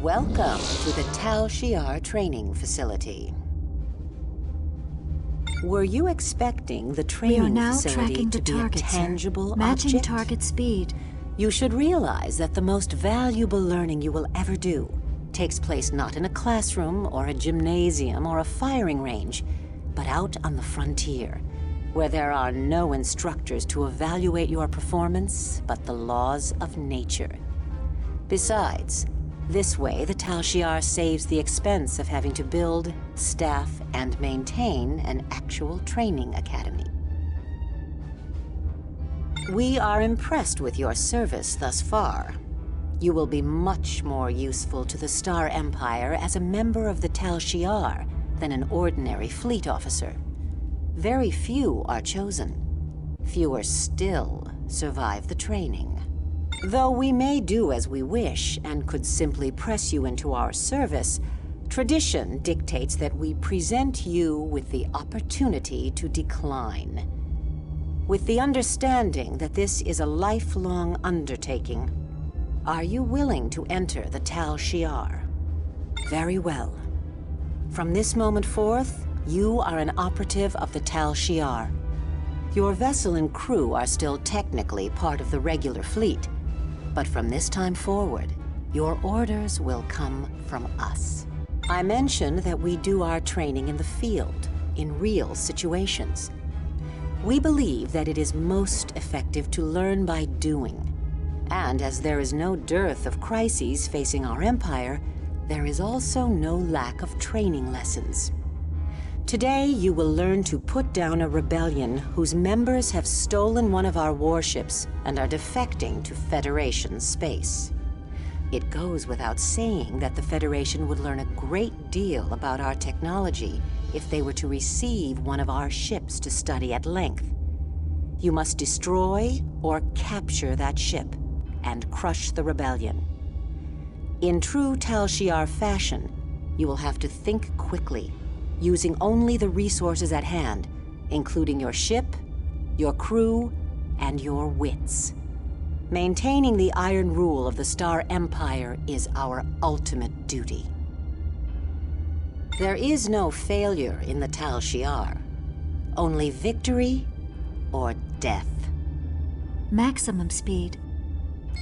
Welcome to the Tal Shiar training facility. Were you expecting the training facility to be a tangible object? Matching target speed. You should realize that the most valuable learning you will ever do takes place not in a classroom or a gymnasium or a firing range, but out on the frontier, where there are no instructors to evaluate your performance but the laws of nature. Besides, this way the Tal Shiar saves the expense of having to build, staff, and maintain an actual training academy. We are impressed with your service thus far. You will be much more useful to the Star Empire as a member of the Tal Shiar than an ordinary fleet officer. Very few are chosen. Fewer still survive the training. Though we may do as we wish and could simply press you into our service, tradition dictates that we present you with the opportunity to decline. With the understanding that this is a lifelong undertaking, are you willing to enter the Tal Shiar? Very well. From this moment forth, you are an operative of the Tal Shiar. Your vessel and crew are still technically part of the regular fleet, but from this time forward, your orders will come from us. I mentioned that we do our training in the field, in real situations. We believe that it is most effective to learn by doing. And as there is no dearth of crises facing our empire, there is also no lack of training lessons. Today, you will learn to put down a rebellion whose members have stolen one of our warships and are defecting to Federation space. It goes without saying that the Federation would learn a great deal about our technology if they were to receive one of our ships to study at length. You must destroy or capture that ship and crush the rebellion. In true Tal Shiar fashion, you will have to think quickly, using only the resources at hand, including your ship, your crew, and your wits. Maintaining the iron rule of the Star Empire is our ultimate duty. There is no failure in the Tal Shiar, only victory or death. Maximum speed.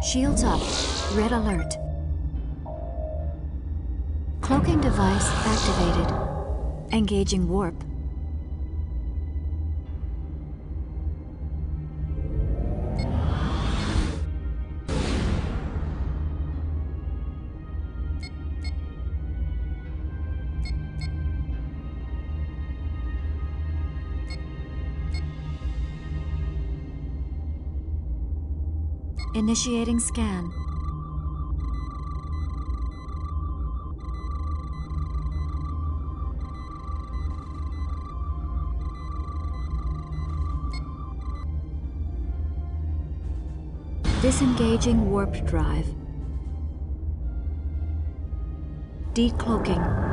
Shields up. Red alert. Cloaking device activated. Engaging warp. Initiating scan. Disengaging warp drive. Decloaking.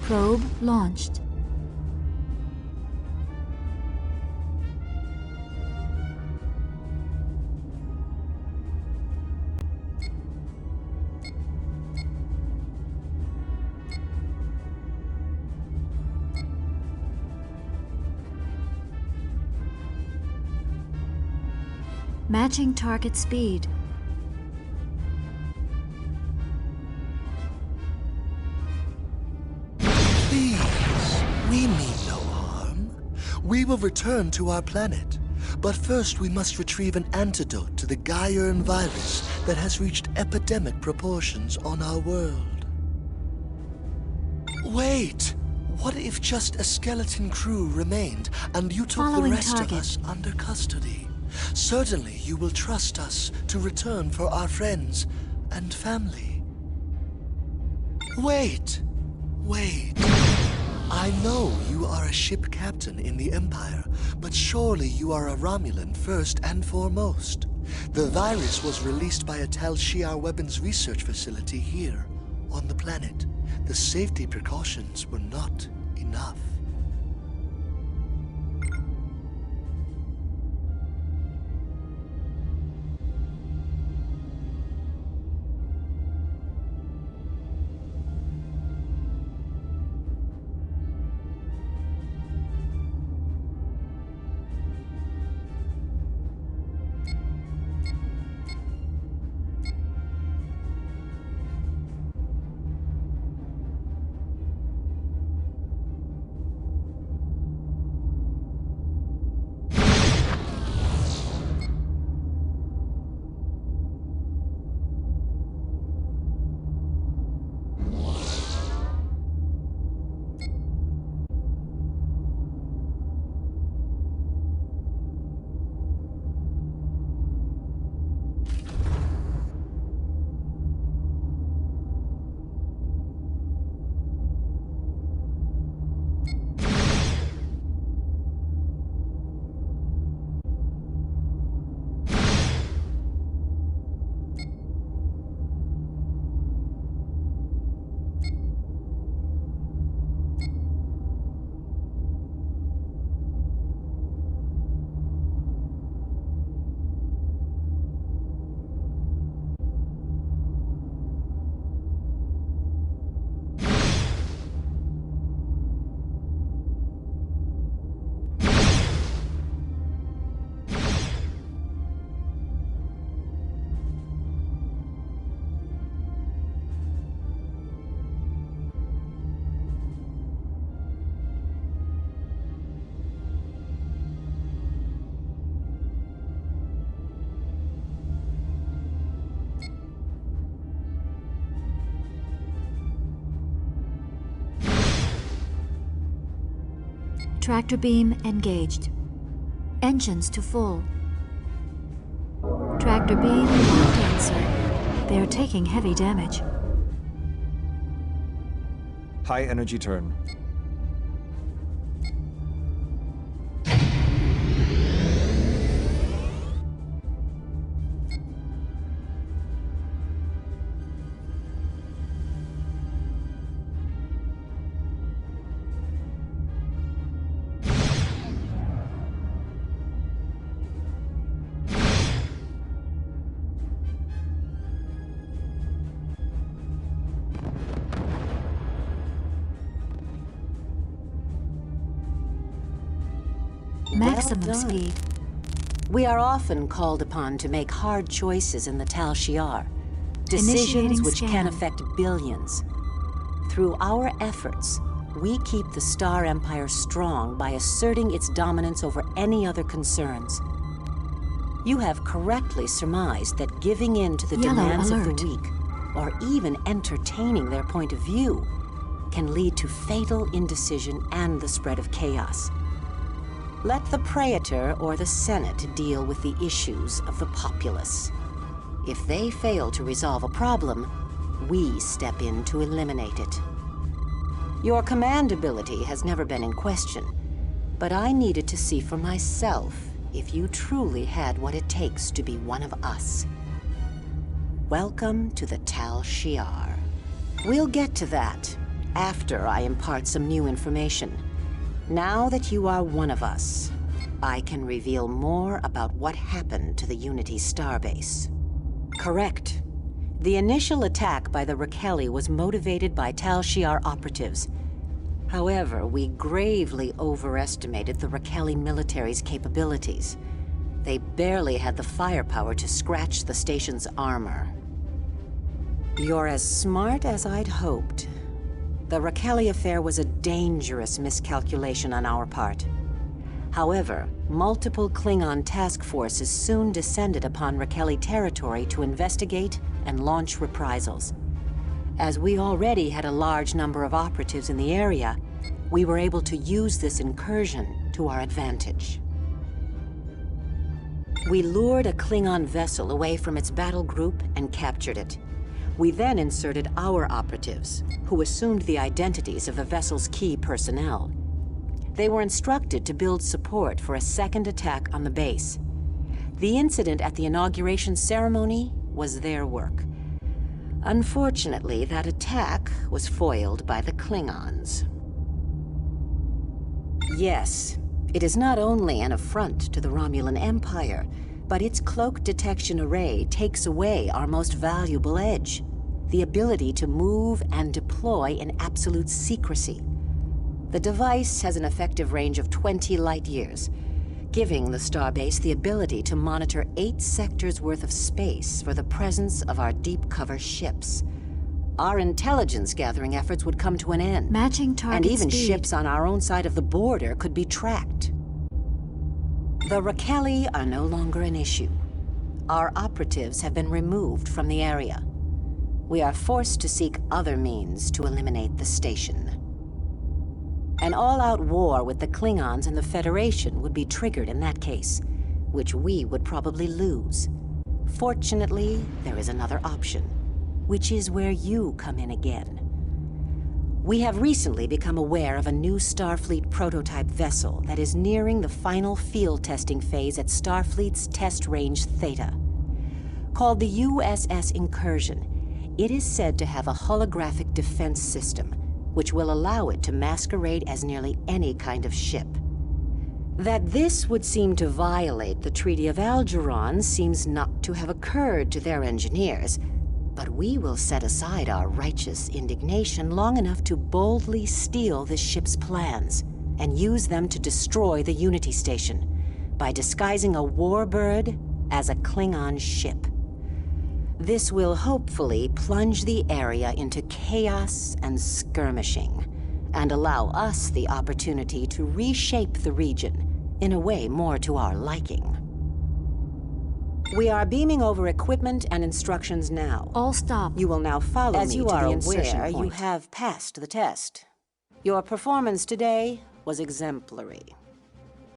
Probe launched. Matching target speed. We mean no harm. We will return to our planet. But first we must retrieve an antidote to the Gaiern virus that has reached epidemic proportions on our world. Wait! What if just a skeleton crew remained and you took the rest of us under custody? Certainly you will trust us to return for our friends and family. Wait! I know you are a ship captain in the Empire, but surely you are a Romulan first and foremost. The virus was released by a Tal Shiar weapons research facility here on the planet. The safety precautions were not enough. Tractor beam engaged. Engines to full. Tractor beam locked in, sir. They are taking heavy damage. High energy turn. Maximum Well done. speed. We are often called upon to make hard choices in the Tal Shiar. Decisions Initiating which scan. can affect billions. Through our efforts, we keep the Star Empire strong by asserting its dominance over any other concerns. You have correctly surmised that giving in to the Yellow demands alert. of the weak, or even entertaining their point of view, can lead to fatal indecision and the spread of chaos. Let the Praetor or the Senate deal with the issues of the populace. If they fail to resolve a problem, we step in to eliminate it. Your command ability has never been in question, but I needed to see for myself if you truly had what it takes to be one of us. Welcome to the Tal Shiar. We'll get to that after I impart some new information. Now that you are one of us, I can reveal more about what happened to the Unity starbase. Correct. The initial attack by the Raquel was motivated by Tal Shiar operatives. However, we gravely overestimated the Raquel military's capabilities. They barely had the firepower to scratch the station's armor. You're as smart as I'd hoped. The Raquel affair was a dangerous miscalculation on our part. However, multiple Klingon task forces soon descended upon Raquel territory to investigate and launch reprisals. As we already had a large number of operatives in the area, we were able to use this incursion to our advantage. We lured a Klingon vessel away from its battle group and captured it. We then inserted our operatives, who assumed the identities of the vessel's key personnel. They were instructed to build support for a second attack on the base. The incident at the inauguration ceremony was their work. Unfortunately, that attack was foiled by the Klingons. Yes, it is not only an affront to the Romulan Empire, but its cloak detection array takes away our most valuable edge, the ability to move and deploy in absolute secrecy. The device has an effective range of 20 light-years, giving the starbase the ability to monitor 8 sectors worth of space for the presence of our deep-cover ships. Our intelligence-gathering efforts would come to an end. Matching target and even speed. ships on our own side of the border could be tracked. The Raquelli are no longer an issue. Our operatives have been removed from the area. We are forced to seek other means to eliminate the station. An all-out war with the Klingons and the Federation would be triggered in that case, which we would probably lose. Fortunately, there is another option, which is where you come in again. We have recently become aware of a new Starfleet prototype vessel that is nearing the final field testing phase at Starfleet's test range Theta. Called the USS Incursion, it is said to have a holographic defense system, which will allow it to masquerade as nearly any kind of ship. That this would seem to violate the Treaty of Algeron seems not to have occurred to their engineers, but we will set aside our righteous indignation long enough to boldly steal this ship's plans and use them to destroy the Unity Station by disguising a warbird as a Klingon ship. This will hopefully plunge the area into chaos and skirmishing, and allow us the opportunity to reshape the region in a way more to our liking. We are beaming over equipment and instructions now. All stop. You will now follow As me you to are the insertion aware, point. you have passed the test. Your performance today was exemplary.